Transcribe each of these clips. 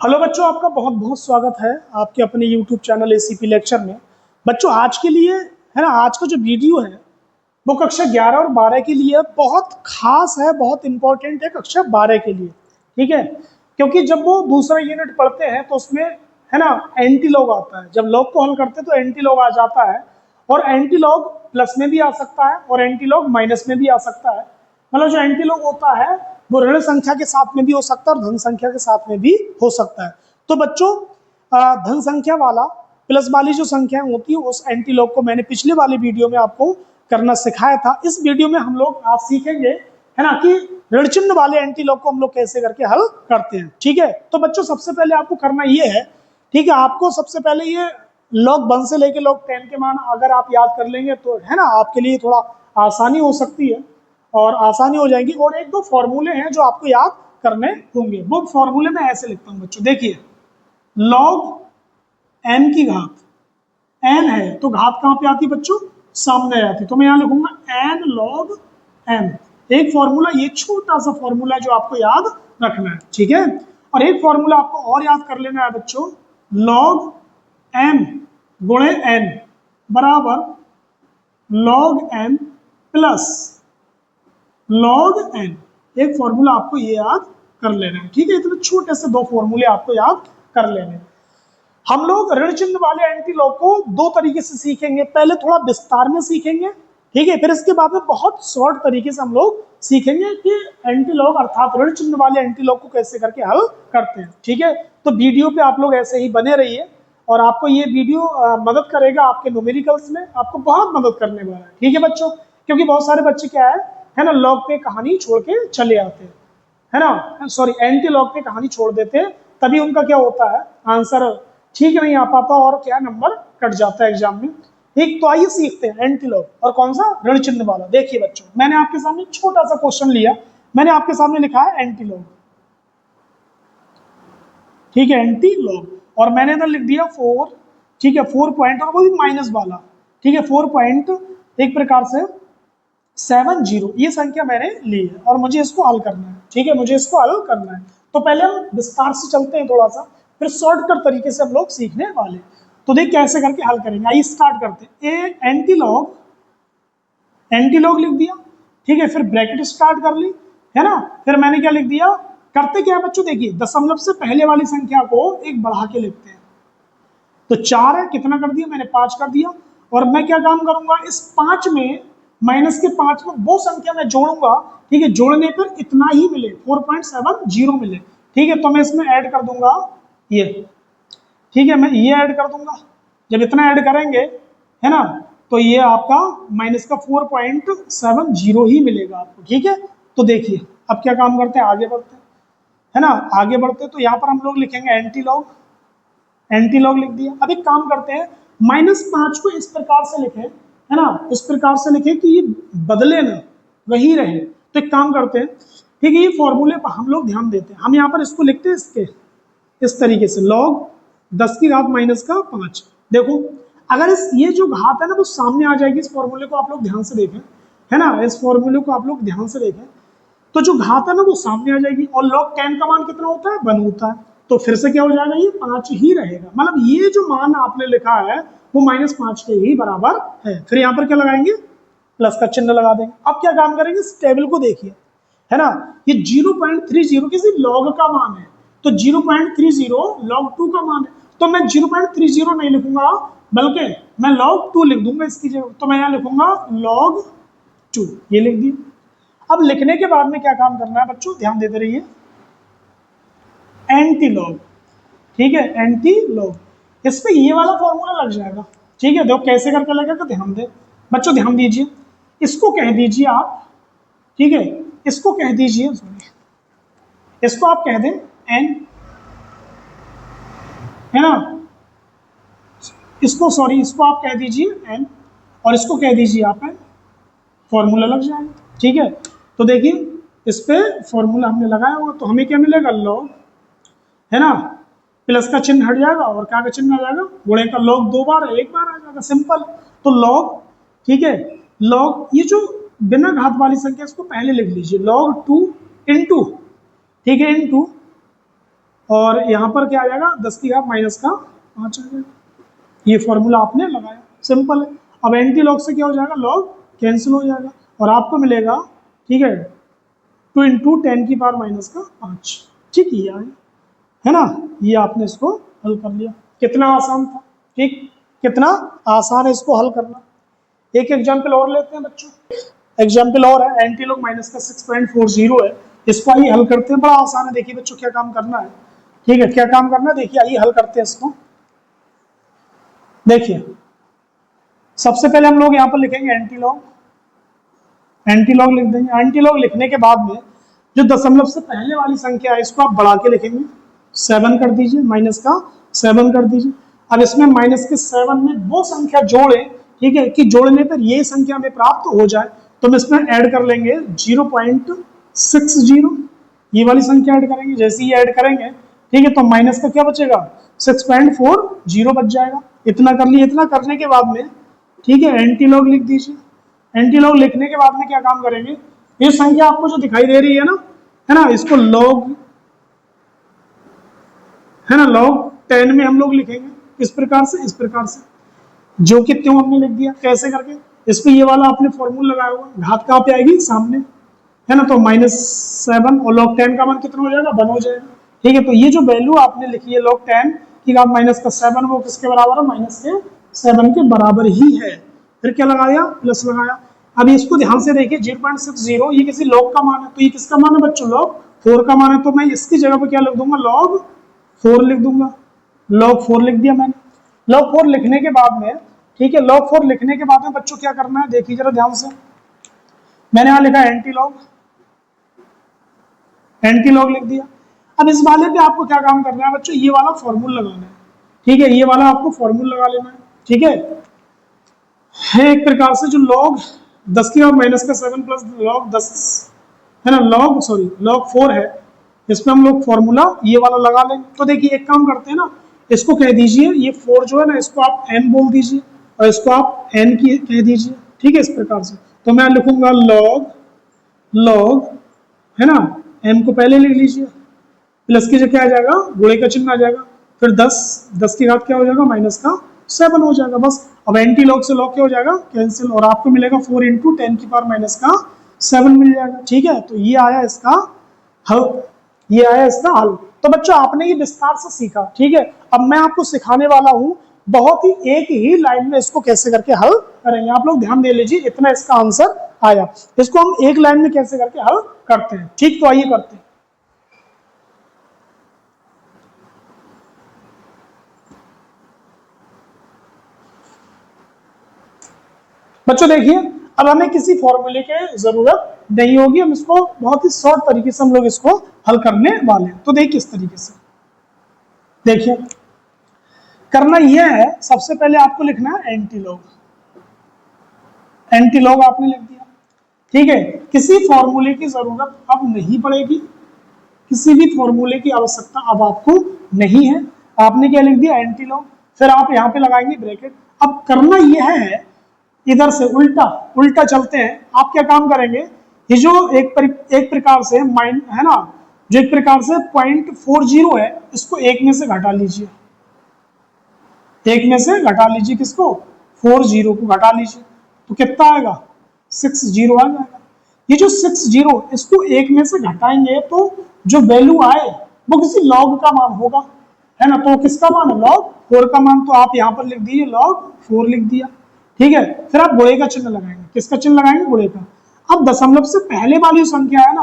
Hello बच्चों, आपका बहुत बहुत स्वागत है आपके अपने YouTube चैनल एसीपी लेक्चर में। बच्चों आज के लिए है ना, आज का जो वीडियो है वो कक्षा 11 और 12 के लिए बहुत खास है, बहुत इंपॉर्टेंट है कक्षा 12 के लिए। ठीक है, क्योंकि जब वो दूसरा यूनिट पढ़ते हैं तो उसमें है ना एंटी लॉग आता है। जब लॉग को हल करते हैं तो एंटी लॉग आ जाता है, और एंटी लॉग प्लस में भी आ सकता है और एंटी लॉग माइनस में भी आ सकता है। मतलब जो एंटी लॉग होता है वो ऋण संख्या के साथ में भी हो सकता है और धन संख्या के साथ में भी हो सकता है। तो बच्चों धन संख्या वाला प्लस वाली जो संख्याएं होती है उस एंटी लॉग को मैंने पिछले वाले वीडियो में आपको करना सिखाया था। इस वीडियो में हम लोग आज सीखेंगे है ना कि ऋण चिन्ह वाले एंटी लॉग को हम लोग कैसे करके हल करते हैं। ठीक है, तो बच्चों सबसे पहले आपको करना ये है, ठीक है, आपको सबसे पहले ये लॉग 1 से लेके लॉग 10 के मान अगर आप याद कर लेंगे तो है ना आपके लिए थोड़ा आसानी हो सकती है और आसानी हो जाएगी। और एक दो फॉर्मूले हैं जो आपको याद करने होंगे। वो फॉर्मूले मैं ऐसे लिखता हूं बच्चों, देखिए लॉग एन की घात एन है तो घात कहां पे आती है बच्चों, सामने आती। तो मैं यहां लिखूंगा एन लॉग एन। एक फॉर्मूला, ये छोटा सा फॉर्मूला जो आपको याद रखना है। ठीक है, और एक फॉर्मूला आपको और याद कर लेना है बच्चों, लॉग एम गुणे एन बराबर log M plus log N. एक फॉर्मूला आपको ये याद कर लेना है। ठीक है, इतने छोटे से दो फॉर्मूले आपको याद कर लेने हैं। हम लोग ऋण चिन्ह वाले एंटी लॉग को दो तरीके से सीखेंगे। पहले थोड़ा विस्तार में सीखेंगे, ठीक है, फिर इसके बाद में बहुत शॉर्ट तरीके से हम लोग सीखेंगे कि एंटी लॉग अर्थात ऋण चिन्ह वाले एंटी लॉग को कैसे करके हल करते हैं। ठीक है, तो वीडियो पे आप लोग ऐसे ही बने रहिए और आपको ये वीडियो मदद करेगा आपके न्यूमेरिकल्स में, आपको बहुत मदद करने वाला है। ठीक है बच्चों, क्योंकि बहुत सारे बच्चे क्या है ना लॉग पे कहानी छोड़ के चले आते हैं, है ना, सॉरी एंटी लॉग पे कहानी छोड़ देते हैं, तभी उनका क्या होता है आंसर ठीक नहीं आ पाता और क्या नंबर कट जाता है एग्जाम में। ठीक, तो आइए सीखते हैं एंटी लॉग और कौन सा ऋण चिन्ह वाला। देखिए बच्चों, मैंने आपके सामने छोटा सा क्वेश्चन लिया, मैंने आपके सामने लिखा है एंटी लॉग। ठीक है, एंटी लॉग, और मैंने इधर लिख दिया 4। ठीक है, 4 पॉइंट और वो भी माइनस वाला। ठीक है, 4 पॉइंट एक प्रकार से 70 ये संख्या मैंने ली है और मुझे इसको हल करना है। ठीक है, मुझे इसको हल करना है। तो पहले हम विस्तार से चलते हैं थोड़ा सा, फिर शॉर्टकट तरीके से हम लोग सीखने वाले। तो देख कैसे करके हल करेंगे, आइए स्टार्ट करते हैं। एंटी लॉग लिख दिया, ठीक है, फिर ब्रैकेट स्टार्ट कर ली, है ना। फिर मैंने क्या लिख दिया, करते क्या है बच्चों, देखिए दशमलव से पहले वाली संख्या को एक बढ़ा के लिखते हैं। तो 4 है, कितना कर दिया मैंने, 5 कर दिया। और मैं क्या काम करूंगा, इस 5 में माइनस के 5 में वो संख्या मैं जोड़ूंगा। ठीक है, जोड़ने पर इतना ही मिले, 4.70 मिले। ठीक है, तो मैं इसमें ऐड कर दूंगा ये। ठीक है, मैं ये ऐड कर दूंगा। जब इतना ऐड करेंगे है ना, तो ये आपका माइनस का 4.70 ही मिलेगा आपको। ठीक है, तो देखिए अब क्या काम करते हैं, आगे बढ़ते हैं, है ना, आगे बढ़ते तो यहाँ पर हम लोग लिखेंगे एंटी लॉग। एंटी लॉग लिख दिया। अब एक काम करते हैं, -5 को इस प्रकार से लिखें, है ना, इस प्रकार से लिखें कि ये बदले ना, वही रहे। तो एक काम करते हैं, ठीक है, ये फॉर्मूले पर हम लोग ध्यान देते हैं। हम यहाँ पर इसको लिखते हैं इसके इस तरीके से, log 10 की घात माइनस का 5। देखो अगर इस ये जो घात है ना वो सामने आ जाएगी, इस फॉर्मूले को आप लोग ध्यान से देखें, है ना, इस फॉर्मूले को आप लोग ध्यान से देखें, तो जो घात है ना वो सामने आ जाएगी। और log 10 का मान कितना होता है, 1 होता है। तो फिर से क्या हो जाएगा, ये 5 ही रहेगा। मतलब ये जो मान आपने लिखा है वो -5 के ही बराबर है। फिर यहाँ पर क्या लगाएंगे, प्लस का चिन्ह लगा देंगे। अब क्या काम करेंगे, इस टेबल को देखिए, है ना, ये 0.30 किसी लॉग का मान है, तो 0.30 log 2 का मान है। तो मैं 0.30 नहीं लिखूंगा, बल्कि मैं log 2 लिख दूंगा इसकी जगह। तो मैं यहाँ लिखूंगा log 2, ये लिख दिया। अब लिखने के बाद में क्या काम करना है बच्चों, ध्यान देते रहिए, एंटी लॉग। ठीक है, एंटी लॉग, इस पे ये वाला फॉर्मूला लग जाएगा। ठीक है, देखो कैसे करके लगेगा, ध्यान दे बच्चों, ध्यान दीजिए। इसको कह दीजिए आप, ठीक है, इसको कह दीजिए, सॉरी, इसको आप कह दें एन, है ना, इसको सॉरी इसको आप कह दीजिए एन और इसको कह दीजिए आप एन, फॉर्मूला लग जाएगा। ठीक है, तो देखिए इस पे फॉर्मूला हमने लगाया होगा, तो हमें क्या मिलेगा, लॉग, है ना, प्लस का चिन्ह हट जाएगा और क्या का चिन्ह आ जाएगा, गुणे का। लॉग 2 बार है, 1 बार आ जाएगा, सिंपल। तो लॉग, ठीक है, लॉग ये जो बिना घात वाली संख्या इसको पहले लिख लीजिए, log 2 इंटू, ठीक है, इंटू और यहाँ पर क्या आ जाएगा 10 की घात माइनस का 5 आ जाएगा। ये फॉर्मूला आपने लगाया, सिंपल है। अब एंटी लॉग से क्या हो जाएगा, लॉग कैंसिल हो जाएगा और आपको मिलेगा, ठीक है, 2 इंटू 10 की पावर माइनस का 5। ठीक है ना, ये आपने इसको हल कर लिया। कितना आसान था, ठीक, कितना आसान है इसको हल करना। एक एग्जाम्पल और लेते हैं बच्चों, एग्जाम्पल और है, एंटी लॉग माइनस का 6.40 है। इसको आइए हल करते हैं, बड़ा आसान है। देखिए बच्चों क्या काम करना है, ठीक है, क्या काम करना है, देखिए आइए हल करते हैं इसको। देखिए सबसे पहले हम लोग यहाँ पर लिखेंगे एंटी लॉग, एंटी लॉग लिख देंगे। एंटी लॉग लिखने के बाद में जो दशमलव से पहले वाली संख्या है इसको आप बढ़ा के लिखेंगे, 7 कर दीजिए, माइनस का 7 कर दीजिए। अब इसमें माइनस के 7 में वो संख्या जोड़े, ठीक है, कि जोड़ने पर ये संख्या में प्राप्त हो जाए, तो हम इसमें ऐड कर लेंगे 0.60, ये वाली संख्या ऐड करेंगे। जैसे ही ऐड करेंगे, ठीक है, तो माइनस का क्या बचेगा, 6.40 बच जाएगा। इतना कर लिए, इतना करने के बाद में, ठीक है, एंटी लॉग लिख दीजिए। एंटी लॉग लिखने के बाद में क्या काम करेंगे, ये संख्या आपको जो दिखाई दे रही है ना, इसको लॉग, है ना, log 10 में हम लोग लिखेंगे इस प्रकार से, इस प्रकार से, जो कि त्यों हमने लिख दिया। कैसे करके, इस पे ये वाला आपने फॉर्मूला लगाया हुआ, घात कहाँ पे आएगी, सामने, है ना, तो -7 और log 10 का मान कितना हो जाएगा, 1 हो जाएगा। ठीक है, तो ये जो वैल्यू आपने लिखी है log 10 की घात माइनस का 7, वो किसके बराबर है, -7 के बराबर ही है। फिर क्या लगाया, प्लस लगाया। अब इसको ध्यान से देखिए, 0.60 ये किसी log का मान है, तो ये किसका मान है बच्चों, log 4 का मान है। तो मैं इसकी जगह पे क्या लिख दूंगा, log 4 लिख दूंगा। log 4 लिख दिया मैंने। log 4 लिखने के बाद में, ठीक है, log 4 लिखने के बाद में बच्चों क्या करना है, देखिए जरा ध्यान से, मैंने यहां लिखा एंटी लॉग, एंटी लॉग लिख दिया। अब इस वाले पे आपको क्या काम करना है बच्चों, ये वाला फॉर्मूला लगाना है, ठीक है, ये वाला आपको फॉर्मूला लगा लेना है, ठीक है। एक प्रकार से जो log 10 की पावर माइनस का 7 प्लस log 10, है ना, log 4 है, इसमें हम लोग फॉर्मूला ये वाला लगा लेंगे। तो देखिए एक काम करते हैं ना, इसको कह दीजिए, ये 4 जो है ना, इसको आप n बोल दीजिए और इसको आप n की कह दीजिए, ठीक है, इस प्रकार से। तो मैं लिखूंगा log, है ना, m को पहले लिख लीजिए, प्लस की जगह क्या आ जाएगा, गुणे का चिन्ह आ जाएगा, फिर 10 की घात क्या हो जाएगा, माइनस का 7 हो जाएगा, बस। अब एंटी लॉग से लॉग क्या हो जाएगा, कैंसिल, और आपको मिलेगा 4 इंटू 10 की पावर माइनस का 7 मिल जाएगा। ठीक है, तो ये आया इसका हल, ये आया इसका हल। तो बच्चों आपने ये विस्तार से सीखा, ठीक है। अब मैं आपको सिखाने वाला हूं बहुत ही एक ही लाइन में इसको कैसे करके हल करेंगे। आप लोग ध्यान दे लीजिए, इतना इसका आंसर आया, इसको हम एक लाइन में कैसे करके हल करते हैं। ठीक, तो आइए करते हैं। बच्चों देखिए, अब हमें किसी फॉर्मूले की जरूरत नहीं होगी, हम इसको बहुत ही शॉर्ट तरीके से हम लोग इसको हल करने वाले हैं। तो देखिए किस तरीके से, देखिए करना यह है, सबसे पहले आपको लिखना है एंटी लॉग, एंटी लॉग आपने लिख दिया, ठीक है। किसी फॉर्मूले की जरूरत अब नहीं पड़ेगी, किसी भी फॉर्मूले की आवश्यकता अब आपको नहीं है। आपने क्या लिख दिया, एंटी लॉग, फिर आप यहाँ पे लगाएंगे ब्रैकेट। अब करना यह है, इधर से उल्टा चलते हैं। आप क्या काम करेंगे, ये जो एक प्रकार से माइन है ना, जो एक प्रकार से 0.40 है, इसको एक में से घटा लीजिए, एक में से घटा लीजिए, किसको, 40 को घटा लीजिए, तो कितना आएगा, 60 आ जाएगा। ये जो 60, इसको एक में से घटाएंगे तो जो वैल्यू आए वो किसी लॉग का मान होगा, है ना, तो किसका मान है, log 4 का मान। तो आप यहाँ पर लिख दीजिए log 4 लिख दिया, ठीक है। फिर आप गुणे का चिन्ह लगाएंगे, किसका चिन्ह लगाएंगे, गुणे का। अब दशमलव से पहले वाली संख्या है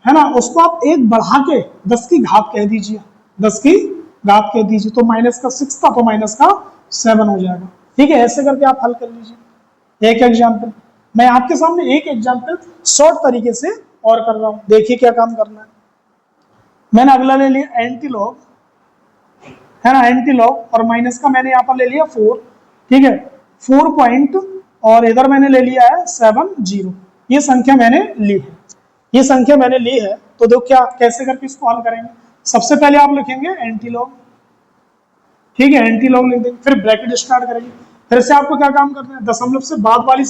ना, उसको आप एक बढ़ा के 10 की घात कह दीजिए, 10 की घात कह दीजिए, तो माइनस का 6 था तो माइनस का 7 हो जाएगा। ठीक है, ऐसे करके आप हल कर लीजिए। एक एग्जाम्पल, मैं आपके सामने एक एग्जाम्पल शॉर्ट तरीके से और कर रहा हूं, देखिए क्या काम करना है। मैंने अगला ले लिया एंटी लॉग, है ना, एंटी लॉग, और माइनस का मैंने यहाँ पर ले लिया 4, ठीक है, 4 पॉइंट, और इधर मैंने ले लिया है 70, ये संख्या मैंने ली है, ये संख्या मैंने ली है। तो देखो क्या, कैसे करके इसको हल करेंगे। सबसे पहले आप लिखेंगे एंटी लॉग, ठीक है, एंटी लॉग लिख देंगे, फिर ब्रैकेट स्टार्ट करेंगे। फिर से आपको क्या काम करना है, दशमलव से बाद वाली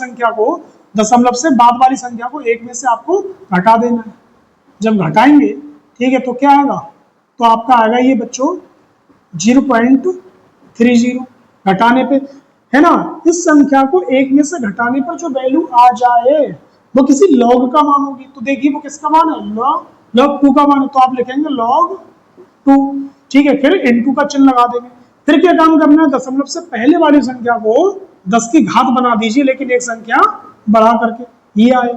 संख्या को एक में से आपको घटा देना है। जब घटाएंगे, ठीक है, तो क्या आएगा, तो आपका आएगा ये बच्चों 0.30 घटाने पे, है ना। इस संख्या को एक में से घटाने पर जो वैल्यू आ जाए वो किसी लॉग का मान होगी। तो देखिए वो किसका मान है, लॉग 2 का मान है, तो आप लिखेंगे log 2, ठीक है। फिर इनटू का चिन्ह लगा देंगे। फिर क्या काम करना है, दशमलव से पहले वाली संख्या को 10 की घात बना दीजिए, लेकिन एक संख्या बढ़ा करके, ये आए,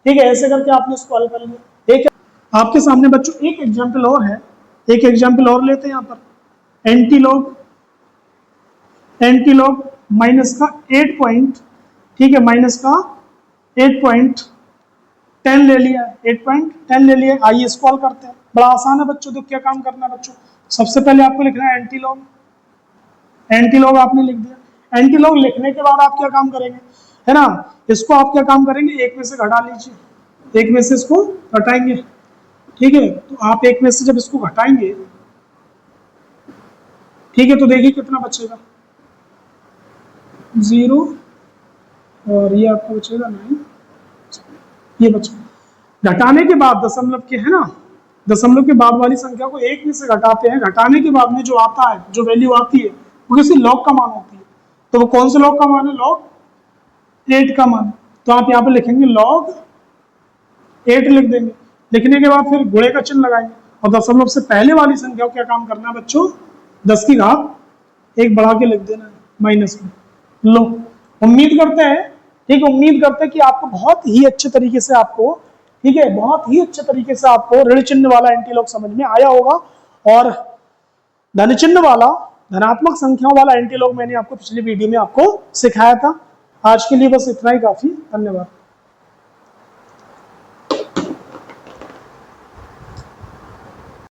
ठीक है। ऐसे करके आपने इसको हल कर लिया। एक आपके सामने बच्चों एक एग्जाम्पल और है, एक एग्जाम्पल और लेते हैं यहाँ पर। एंटीलॉग माइनस का 8 पॉइंट, ठीक है, माइनस का 8.10 ले लिया, 8.10 ले लिया। आइए इसको हल करते हैं, बड़ा आसान है बच्चों। तो क्या काम करना है बच्चों, सबसे पहले आपको लिखना है एंटीलॉग। एंटीलॉग आपने लिख दिया। एंटीलॉग लिखने के बाद आप क्या काम करेंगे, है ना, इसको आप क्या काम करेंगे, एक में से घटा लीजिए, एक में से इसको घटाएंगे, ठीक है। तो आप एक में से जब इसको घटाएंगे, ठीक है, तो देखिए कितना बचेगा, 0, और ये आपका बचेगा 9, ये बचेगा। घटाने के बाद दशमलव के, है ना, दशमलव के बाद वाली संख्या को एक में से घटाते हैं, घटाने के बाद में जो आता है, जो वैल्यू आती है, वो किसी लॉग का मान होती है। तो वो कौन से लॉग का मान है, log 8 का मान। तो आप यहाँ पे लिखेंगे log 8 लिख देंगे। लिखने के बाद फिर गुणे का चिन्ह लगाएंगे, और दशमलव से पहले वाली संख्या को क्या काम करना है बच्चों, 10 की घात 1 बढ़ा के लिख देना है, माइनस में। लो, उम्मीद करते हैं, ठीक है, उम्मीद करते हैं कि आपको बहुत ही अच्छे तरीके से आपको, ठीक है, बहुत ही अच्छे तरीके से आपको ऋण चिन्ह वाला एंटीलॉग समझ में आया होगा। और धन चिन्ह वाला, धनात्मक संख्याओं वाला एंटीलॉग मैंने आपको पिछली वीडियो में आपको सिखाया था। आज के लिए बस इतना ही काफी, धन्यवाद।